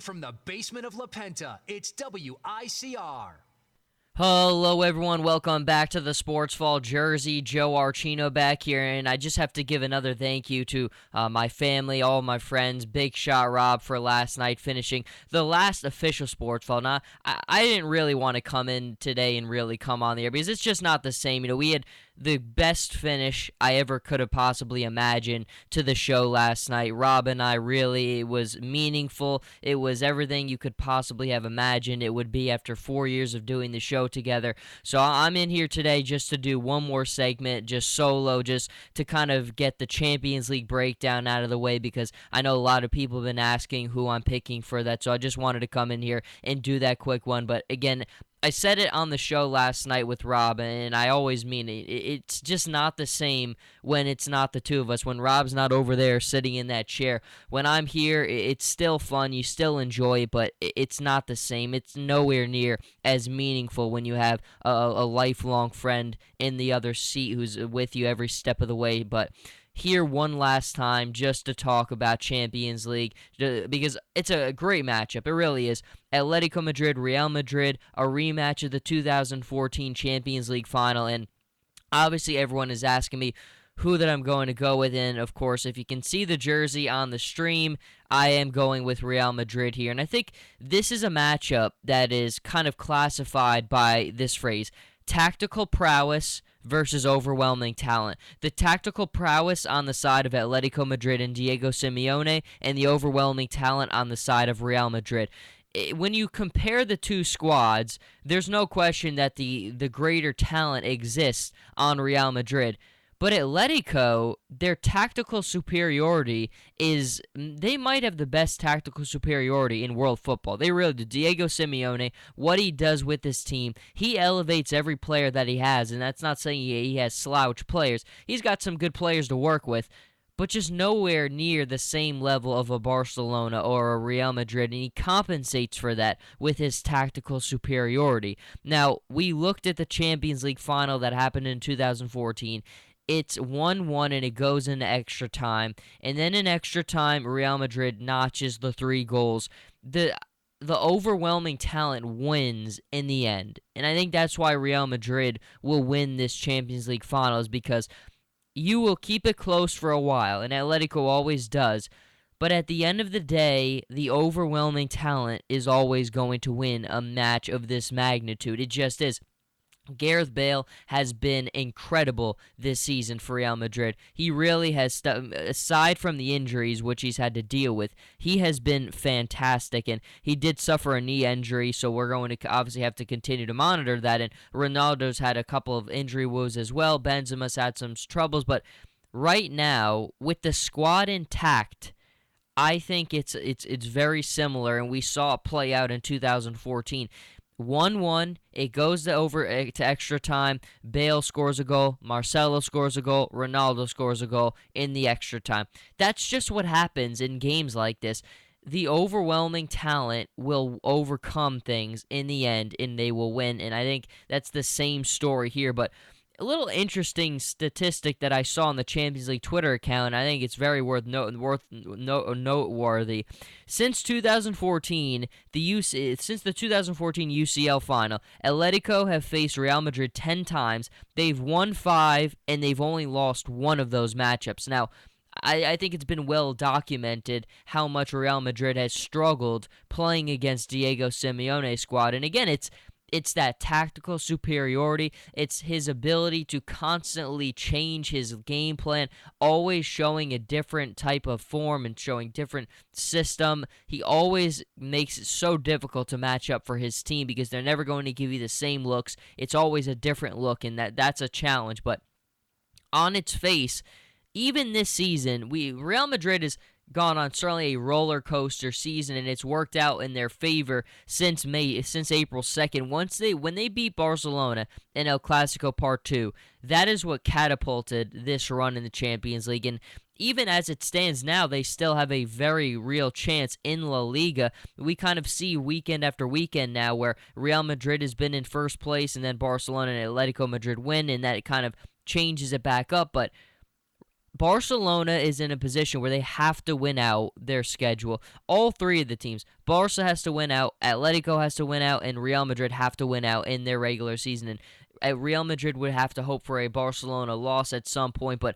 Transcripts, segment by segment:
From the basement of La Penta, it's WICR. Hello, everyone. Welcome back to the Sports Fall Jersey. Joe Archino back here, and I just have to give another thank you to my family, all my friends, Big Shot Rob for last night finishing the last official Sports Fall. Now, I didn't really want to come in today and really come on the air because it's just not the same. We had the best finish I ever could have possibly imagined to the show last night. Rob and I really, it was meaningful. It was everything you could possibly have imagined it would be after 4 years of doing the show together. So I'm in here today just to do one more segment, just solo, just to kind of get the Champions League breakdown out of the way because I know a lot of people have been asking who I'm picking for that. So I just wanted to come in here and do that quick one. But again, I said it on the show last night with Rob, and I always mean it. It's just not the same when it's not the two of us, when Rob's not over there sitting in that chair. When I'm here, it's still fun. You still enjoy it, but it's not the same. It's nowhere near as meaningful when you have a lifelong friend in the other seat who's with you every step of the way. But here one last time just to talk about Champions League because it's a great matchup. It really is. Atletico Madrid, Real Madrid, a rematch of the 2014 Champions League final. And obviously everyone is asking me who that I'm going to go with. And of course, if you can see the jersey on the stream, I am going with Real Madrid here. And I think this is a matchup that is kind of classified by this phrase: tactical prowess versus overwhelming talent. The tactical prowess on the side of Atletico Madrid and Diego Simeone, and the overwhelming talent on the side of Real Madrid. When you compare the two squads, there's no question that the greater talent exists on Real Madrid. But Atletico, their tactical superiority is, they might have the best tactical superiority in world football. They really do. Diego Simeone, what he does with this team, he elevates every player that he has, and that's not saying he has slouch players. He's got some good players to work with, but just nowhere near the same level of a Barcelona or a Real Madrid, and he compensates for that with his tactical superiority. Now, we looked at the Champions League final that happened in 2014. It's 1-1 and it goes into extra time. And then in extra time, Real Madrid notches the 3 goals. The overwhelming talent wins in the end. And I think that's why Real Madrid will win this Champions League finals, because you will keep it close for a while, and Atletico always does. But at the end of the day, the overwhelming talent is always going to win a match of this magnitude. It just is. Gareth Bale has been incredible this season for Real Madrid. He really has, aside from the injuries which he's had to deal with, he has been fantastic. And he did suffer a knee injury, so we're going to obviously have to continue to monitor that. And Ronaldo's had a couple of injury woes as well. Benzema's had some troubles. But right now, with the squad intact, I think it's very similar, and we saw it play out in 2014. 1-1, it goes to extra time. Bale scores a goal, Marcelo scores a goal, Ronaldo scores a goal in the extra time. That's just what happens in games like this. The overwhelming talent will overcome things in the end, and they will win. And I think that's the same story here. But a little interesting statistic that I saw on the Champions League Twitter account, I think it's very noteworthy. Since 2014, since the 2014 UCL final, Atletico have faced Real Madrid 10 times. They've won 5, and they've only lost 1 of those matchups. Now, I think it's been well documented how much Real Madrid has struggled playing against Diego Simeone's squad. And again, it's that tactical superiority. It's his ability to constantly change his game plan, always showing a different type of form and showing different system. He always makes it so difficult to match up for his team because they're never going to give you the same looks. It's always a different look, and that's a challenge. But on its face, even this season, Real Madrid is gone on certainly a roller coaster season, and it's worked out in their favor since April 2nd. When they beat Barcelona in El Clasico Part 2, that is what catapulted this run in the Champions League. And even as it stands now, they still have a very real chance in La Liga. We kind of see weekend after weekend now where Real Madrid has been in first place, and then Barcelona and Atletico Madrid win, and that it kind of changes it back up. But Barcelona is in a position where they have to win out their schedule. All three of the teams, Barca has to win out, Atletico has to win out, and Real Madrid have to win out in their regular season. And Real Madrid would have to hope for a Barcelona loss at some point, but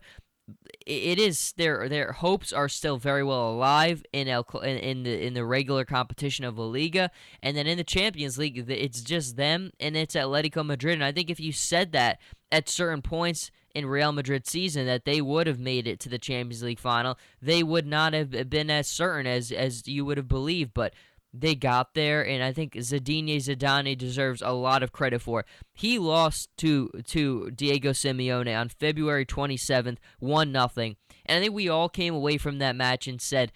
it is their hopes are still very well alive in the regular competition of La Liga, and then in the Champions League it's just them and it's Atletico Madrid. And I think if you said that at certain points in Real Madrid's season that they would have made it to the Champions League final, they would not have been as certain as you would have believed, but they got there, and I think Zinedine Zidane deserves a lot of credit for it. He lost to Diego Simeone on February 27th, 1-0, and I think we all came away from that match and said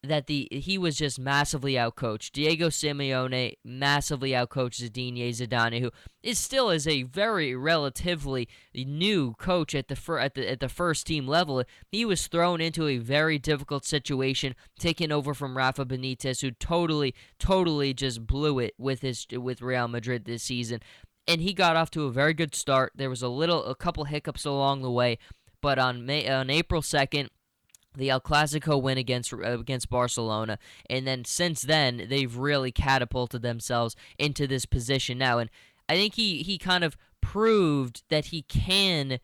that he was just massively outcoached. Diego Simeone massively outcoached Zinedine Zidane, who still is a very relatively new coach at the first team level. He was thrown into a very difficult situation, taken over from Rafa Benitez, who totally just blew it with Real Madrid this season. And he got off to a very good start. There was a couple hiccups along the way, but on April 2nd, the El Clasico win against Barcelona, and then since then they've really catapulted themselves into this position now. And I think he kind of proved that he can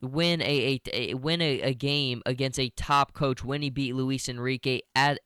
win a game against a top coach when he beat Luis Enrique at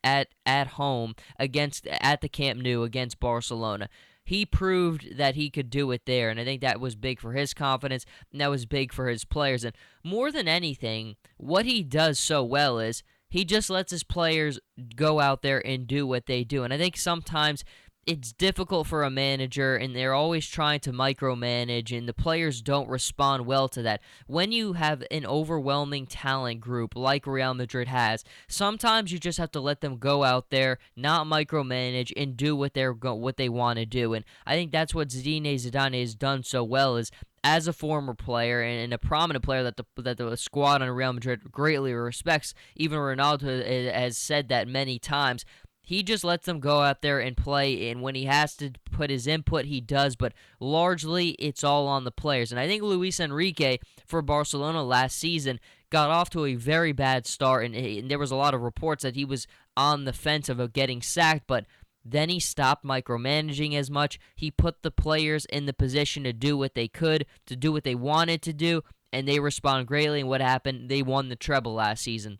home at the Camp Nou against Barcelona. He proved that he could do it there, and I think that was big for his confidence, and that was big for his players. And more than anything, what he does so well is he just lets his players go out there and do what they do. And I think sometimes it's difficult for a manager, and they're always trying to micromanage, and the players don't respond well to that. When you have an overwhelming talent group like Real Madrid has, sometimes you just have to let them go out there, not micromanage, and do what they want to do. And I think that's what Zinedine Zidane has done so well, is as a former player and a prominent player that the squad on Real Madrid greatly respects. Even Ronaldo has said that many times. He just lets them go out there and play, and when he has to put his input, he does, but largely it's all on the players. And I think Luis Enrique for Barcelona last season got off to a very bad start, and there was a lot of reports that he was on the fence of getting sacked, but then he stopped micromanaging as much. He put the players in the position to do what they could, to do what they wanted to do, and they respond greatly, and what happened? They won the treble last season.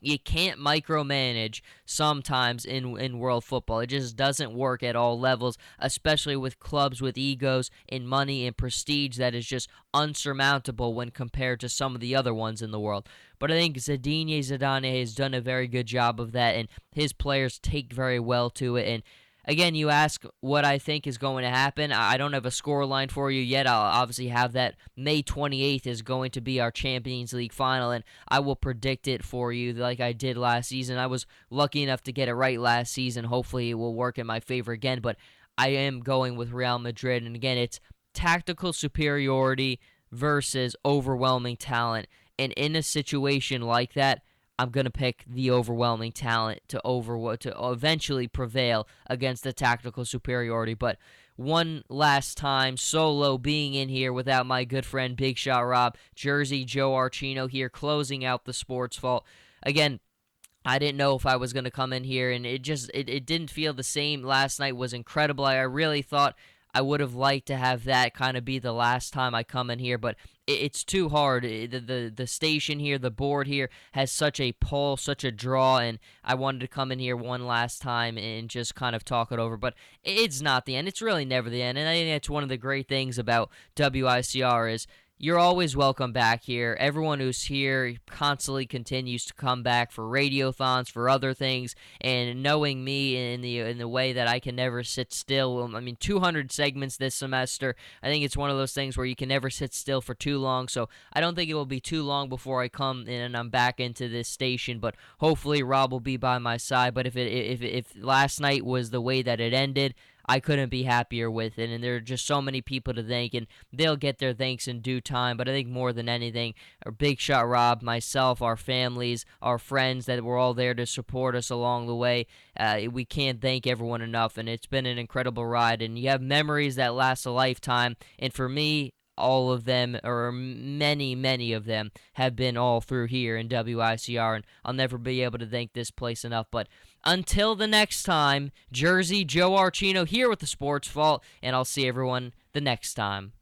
You can't micromanage sometimes in world football. It just doesn't work at all levels, especially with clubs with egos and money and prestige that is just unsurmountable when compared to some of the other ones in the world. But I think Zinedine Zidane has done a very good job of that, and his players take very well to it. And again, you ask what I think is going to happen. I don't have a scoreline for you yet. I'll obviously have that. May 28th is going to be our Champions League final, and I will predict it for you like I did last season. I was lucky enough to get it right last season. Hopefully it will work in my favor again, but I am going with Real Madrid. And again, it's tactical superiority versus overwhelming talent. And in a situation like that, I'm going to pick the overwhelming talent to eventually prevail against the tactical superiority. But one last time, solo being in here without my good friend Big Shot Rob, Jersey Joe Archino here, closing out the Sports Vault. Again, I didn't know if I was going to come in here, and it didn't feel the same. Last night was incredible. I really thought I would have liked to have that kind of be the last time I come in here, but it's too hard. The station here, the board here has such a pull, such a draw, and I wanted to come in here one last time and just kind of talk it over. But it's not the end. It's really never the end, and I think that's one of the great things about WICR is you're always welcome back here. Everyone who's here constantly continues to come back for radiothons, for other things, and knowing me in the way that I can never sit still. I mean, 200 segments this semester. I think it's one of those things where you can never sit still for too long, so I don't think it will be too long before I come in and I'm back into this station, but hopefully Rob will be by my side. But if last night was the way that it ended, I couldn't be happier with it, and there are just so many people to thank, and they'll get their thanks in due time. But I think more than anything, our Big Shot Rob, myself, our families, our friends that were all there to support us along the way, we can't thank everyone enough, and it's been an incredible ride, and you have memories that last a lifetime. And for me, all of them, or many of them, have been all through here in WICR, and I'll never be able to thank this place enough. But until the next time, Jersey, Joe Archino here with the Sports Vault, and I'll see everyone the next time.